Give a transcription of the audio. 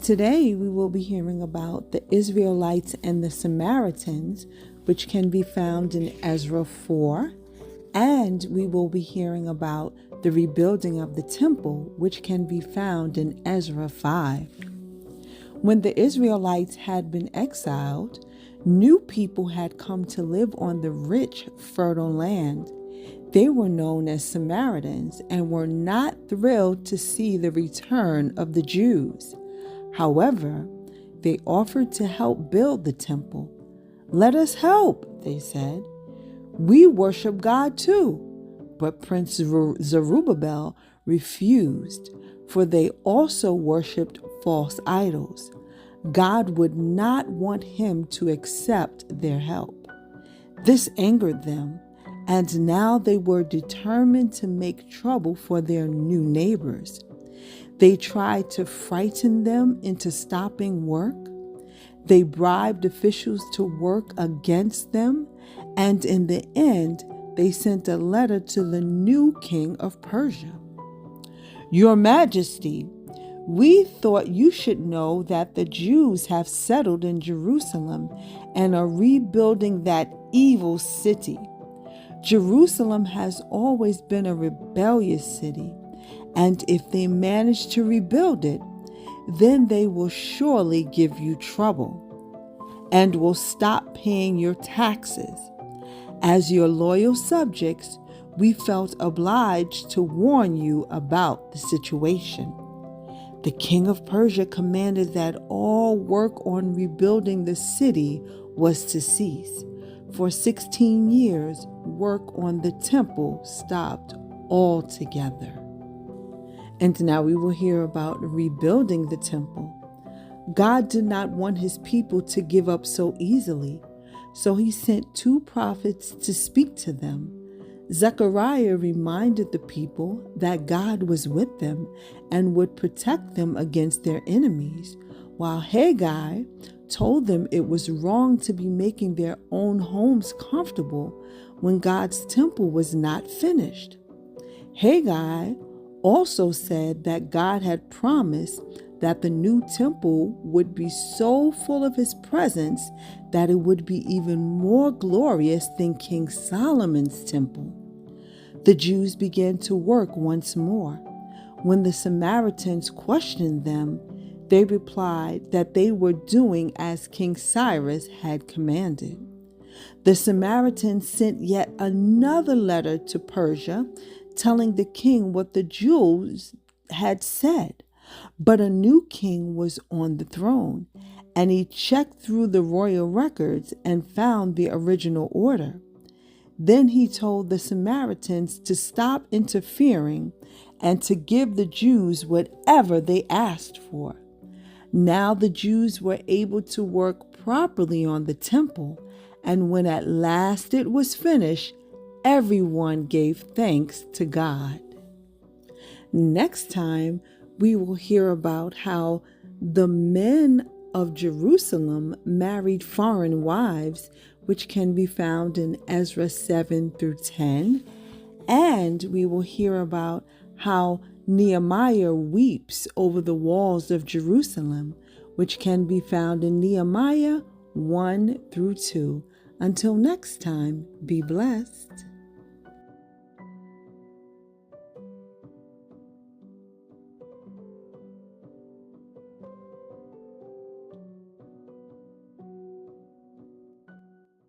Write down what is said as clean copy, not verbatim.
Today we will be hearing about the Israelites and the Samaritans, which can be found in Ezra 4, and we will be hearing about the rebuilding of the temple, which can be found in Ezra 5. When the Israelites had been exiled, new people had come to live on the rich, fertile land. They were known as Samaritans and were not thrilled to see the return of the Jews. However, they offered to help build the temple. "Let us help," they said. "We worship God too." But Prince Zerubbabel refused, for they also worshipped false idols. God would not want him to accept their help. This angered them, and now they were determined to make trouble for their new neighbors. They tried to frighten them into stopping work. They bribed officials to work against them, and in the end, they sent a letter to the new king of Persia. "Your Majesty, we thought you should know that the Jews have settled in Jerusalem and are rebuilding that evil city. Jerusalem has always been a rebellious city, and if they manage to rebuild it, then they will surely give you trouble and will stop paying your taxes. As your loyal subjects, we felt obliged to warn you about the situation." The king of Persia commanded that all work on rebuilding the city was to cease. For 16 years, work on the temple stopped altogether. And now we will hear about rebuilding the temple. God did not want his people to give up so easily, so he sent 2 prophets to speak to them. Zechariah reminded the people that God was with them and would protect them against their enemies, while Haggai told them it was wrong to be making their own homes comfortable when God's temple was not finished. Haggai also said that God had promised that the new temple would be so full of his presence that it would be even more glorious than King Solomon's temple. The Jews began to work once more. When the Samaritans questioned them, they replied that they were doing as King Cyrus had commanded. The Samaritans sent yet another letter to Persia, telling the king what the Jews had said. But a new king was on the throne, and he checked through the royal records and found the original order. Then he told the Samaritans to stop interfering and to give the Jews whatever they asked for. Now the Jews were able to work properly on the temple, and when at last it was finished, everyone gave thanks to God. Next time, we will hear about how the men of Jerusalem married foreign wives, which can be found in Ezra 7 through 10. And we will hear about how Nehemiah weeps over the walls of Jerusalem, which can be found in Nehemiah 1 through 2. Until next time, be blessed.